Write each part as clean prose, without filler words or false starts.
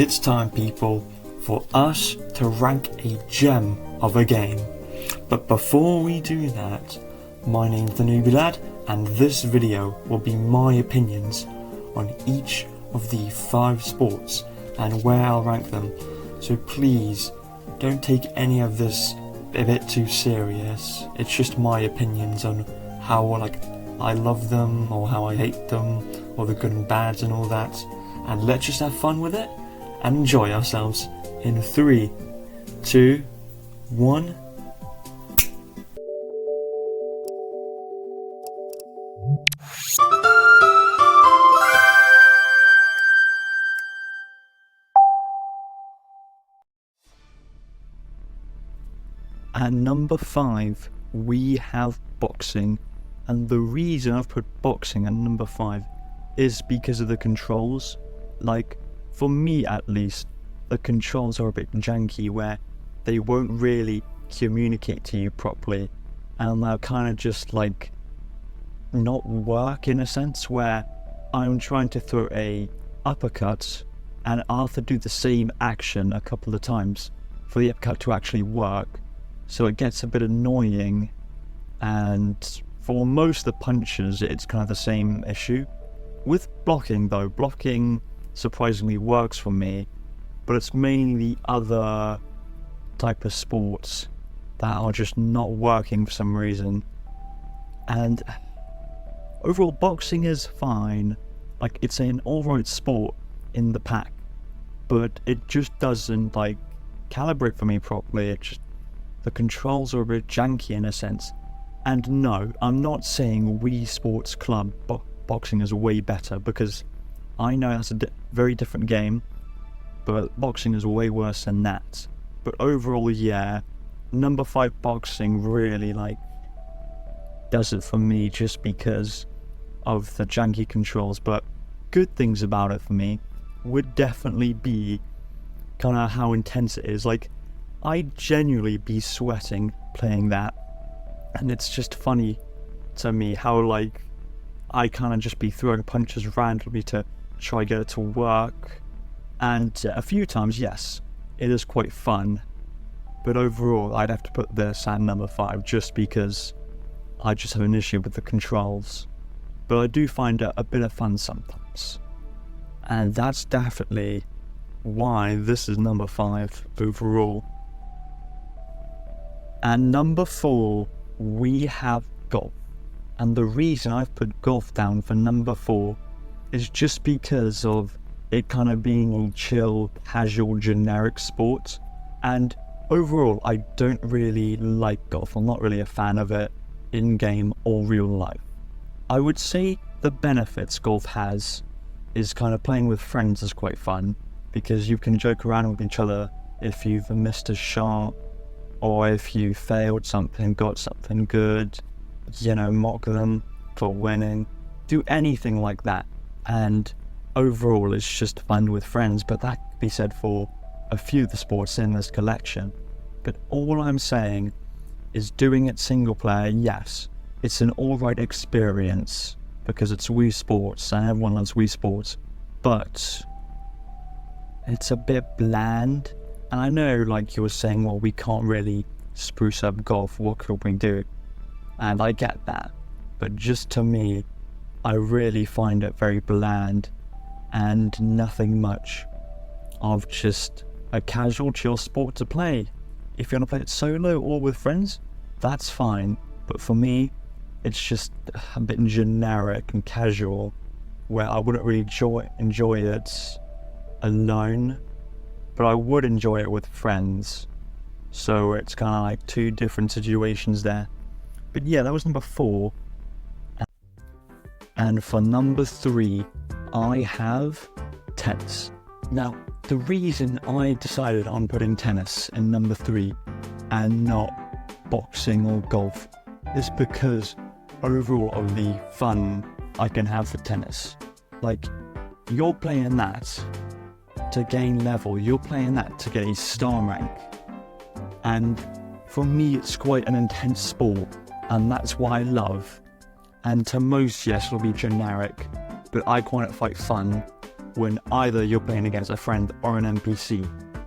It's time, people, for us to rank a gem of a game. But before we do that, my name's the Newbie Lad, and this video will be my opinions on each of the 5 sports and where I'll rank them. So please, don't take any of this a bit too serious. It's just my opinions on how I love them or how I hate them, or the good and bads and all that. And let's just have fun with it and enjoy ourselves in 3, 2, 1. At number 5, we have boxing, and the reason I've put boxing at number 5 is because of the controls. Like, for me at least, the controls are a bit janky, where they won't really communicate to you properly, and they'll kind of just like not work in a sense, where I'm trying to throw a uppercut and I'll have to do the same action a couple of times for the uppercut to actually work. So it gets a bit annoying, and for most of the punches it's kind of the same issue. With blocking though, blocking surprisingly works for me, but it's mainly the other type of sports that are just not working for some reason. And overall, boxing is fine. Like, it's an alright sport in the pack, but it just doesn't calibrate for me properly. The controls are a bit janky in a sense. And no, I'm not saying Wii Sports Club boxing is way better, because I know that's a very different game, but boxing is way worse than that. But overall, yeah, number 5 boxing really does it for me, just because of the janky controls. But good things about it for me would definitely be kind of how intense it is. I'd genuinely be sweating playing that, and it's just funny to me how I kind of just be throwing punches randomly to try get it to work. And a few times, yes, it is quite fun, but overall I'd have to put this at number 5 just because I just have an issue with the controls. But I do find it a bit of fun sometimes, and that's definitely why this is number 5 overall. And number 4, we have golf. And the reason I've put golf down for number 4 is just because of it kind of being a chill, casual, generic sport. And overall, I don't really like golf. I'm not really a fan of it in-game or real life. I would say the benefits golf has is kind of playing with friends is quite fun, because you can joke around with each other if you've missed a shot, or if you failed something, got something good, mock them for winning, do anything like that. And overall, it's just fun with friends. But that could be said for a few of the sports in this collection. But all I'm saying is, doing it single player, yes, it's an alright experience because it's Wii Sports and everyone loves Wii Sports, but it's a bit bland. And I know, you were saying, well, we can't really spruce up golf, what could we do? And I get that, but just to me, I really find it very bland and nothing much of just a casual, chill sport to play. If you want to play it solo or with friends, that's fine, but for me, it's just a bit generic and casual, where I wouldn't really enjoy it alone, but I would enjoy it with friends. So it's kind of 2 different situations there. But yeah, that was number 4. And for number 3, I have tennis. Now, the reason I decided on putting tennis in number 3 and not boxing or golf is because overall of the fun I can have for tennis. You're playing that to gain level, you're playing that to get a star rank, and for me it's quite an intense sport, and that's what I love. And to most, yes, it'll be generic, but I find it quite fun when either you're playing against a friend or an NPC,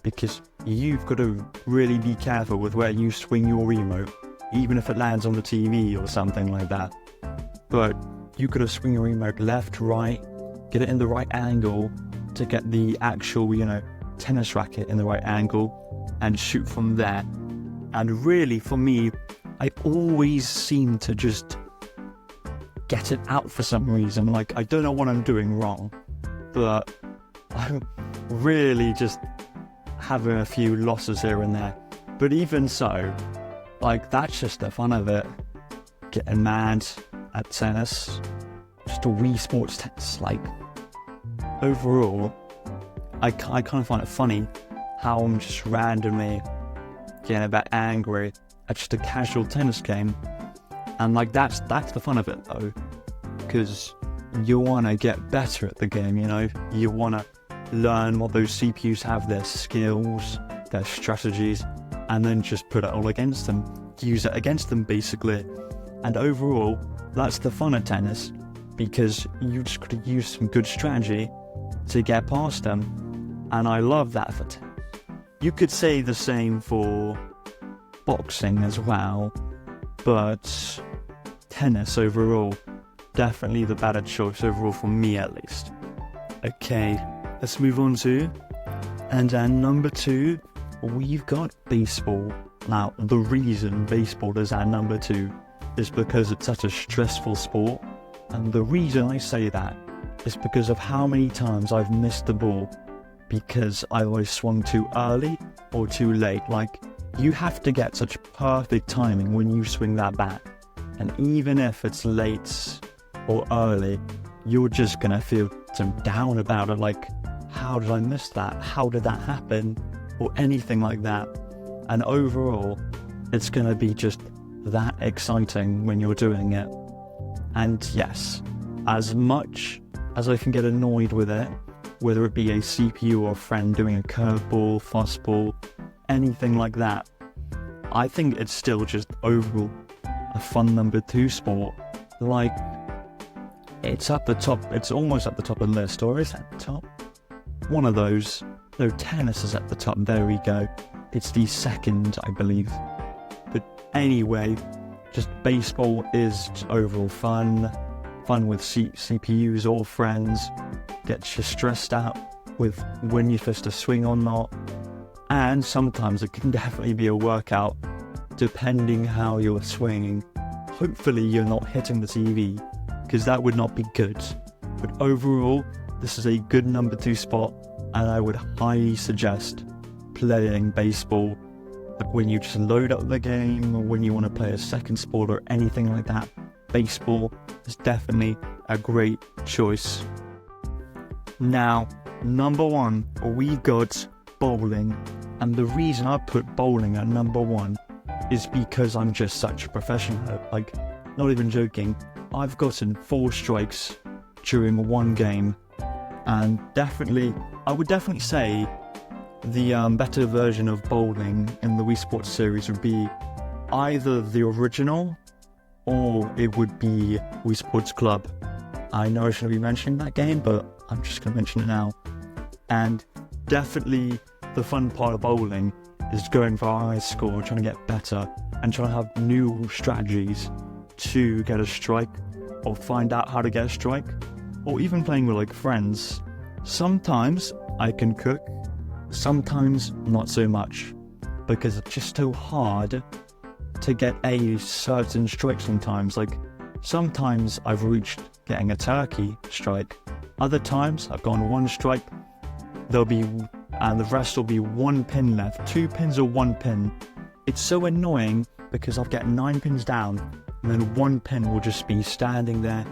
because you've got to really be careful with where you swing your remote, even if it lands on the TV or something like that. But you got to swing your remote left, right, get it in the right angle to get the actual, tennis racket in the right angle and shoot from there. And really, for me, I always seem to just get it out for some reason. Like, I don't know what I'm doing wrong, but I'm really just having a few losses here and there. But even so, like, that's just the fun of it. Getting mad at tennis, just a Wii Sports tennis. Like, overall, I kind of find it funny how I'm just randomly getting a bit angry at just a casual tennis game. And like, that's the fun of it though, because you want to get better at the game, you want to learn what those CPUs have, their skills, their strategies, and then just put it all against them, use it against them basically. And overall, that's the fun of tennis, because you just got to use some good strategy to get past them. And I love that for tennis. You could say the same for boxing as well, but tennis overall, definitely the better choice overall for me at least. Okay, let's move on to, and then number 2, we've got baseball. Now, the reason baseball is at number 2 is because it's such a stressful sport, and the reason I say that is because of how many times I've missed the ball because I always swung too early or too late. Like, you have to get such perfect timing when you swing that bat, and even if it's late or early, you're just gonna feel some down about it, like, how did I miss that? How did that happen? Or anything like that. And overall, it's gonna be just that exciting when you're doing it. And yes, as much as I can get annoyed with it, whether it be a CPU or a friend doing a curveball, fastball, anything like that, I think it's still just overall a fun number 2 sport. Like, it's at the top, it's almost at the top of the list, or is it at the top? One of those. No, tennis is at the top, there we go. It's the second, I believe. But anyway, just baseball is just overall fun with CPUs or friends, gets you stressed out with when you're supposed to swing or not, and sometimes it can definitely be a workout depending how you're swinging. Hopefully you're not hitting the TV, because that would not be good. But overall, this is a good number 2 spot, and I would highly suggest playing baseball when you just load up the game, or when you want to play a second sport or anything like that. Baseball is definitely a great choice. Now, number 1, we got bowling, and the reason I put bowling at number 1 is because I'm just such a professional. Like, not even joking, I've gotten 4 strikes during one game, and I would definitely say the better version of bowling in the Wii Sports series would be either the original, or it would be Wii Sports Club. I know I shouldn't be mentioning that game, but I'm just going to mention it now. And definitely the fun part of bowling is going for a high score, trying to get better, and trying to have new strategies to get a strike, or find out how to get a strike, or even playing with like friends. Sometimes I can cook, sometimes not so much, because it's just so hard to get a certain strike sometimes. Like, sometimes I've reached getting a turkey strike, other times I've gone 1 strike, and the rest will be 1 pin left, 2 pins or 1 pin. It's so annoying because I'll get 9 pins down, and then 1 pin will just be standing there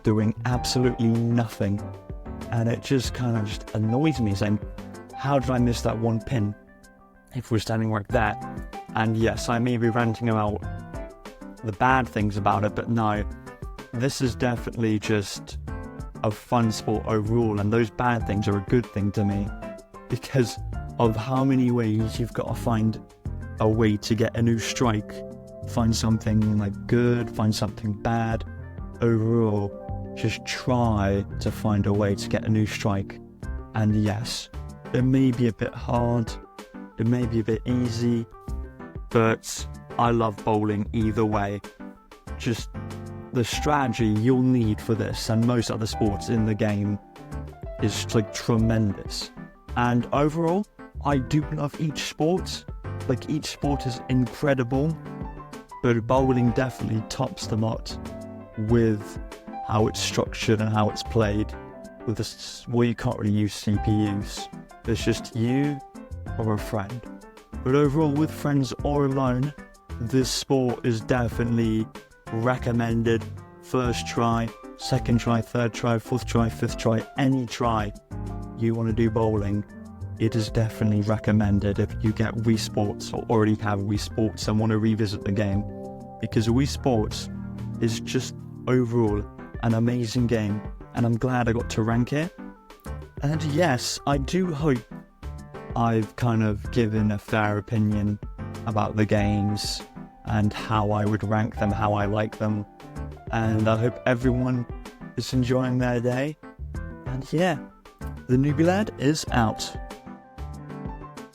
doing absolutely nothing. And it just kind of just annoys me, saying, how did I miss that 1 pin if we're standing like that? And yes, I may be ranting about the bad things about it, but no, this is definitely just a fun sport overall, and those bad things are a good thing to me, because of how many ways you've got to find a way to get a new strike, find something like good, find something bad. Overall, just try to find a way to get a new strike, And yes, it may be a bit hard, it may be a bit easy, but I love bowling either way. Just the strategy you'll need for this and most other sports in the game is like tremendous. And overall, I do love each sport. Like, each sport is incredible, but bowling definitely tops the lot with how it's structured and how it's played. With this, well, you can't really use CPUs. It's just you or a friend. But overall, with friends or alone, this sport is definitely recommended. First try, second try, third try, fourth try, fifth try, any try you want to do bowling, it is definitely recommended if you get Wii Sports or already have Wii Sports and want to revisit the game, because Wii Sports is just overall an amazing game, and I'm glad I got to rank it. And yes, I do hope I've kind of given a fair opinion about the games and how I would rank them, how I like them, and I hope everyone is enjoying their day. And yeah, the Newbie Lad is out.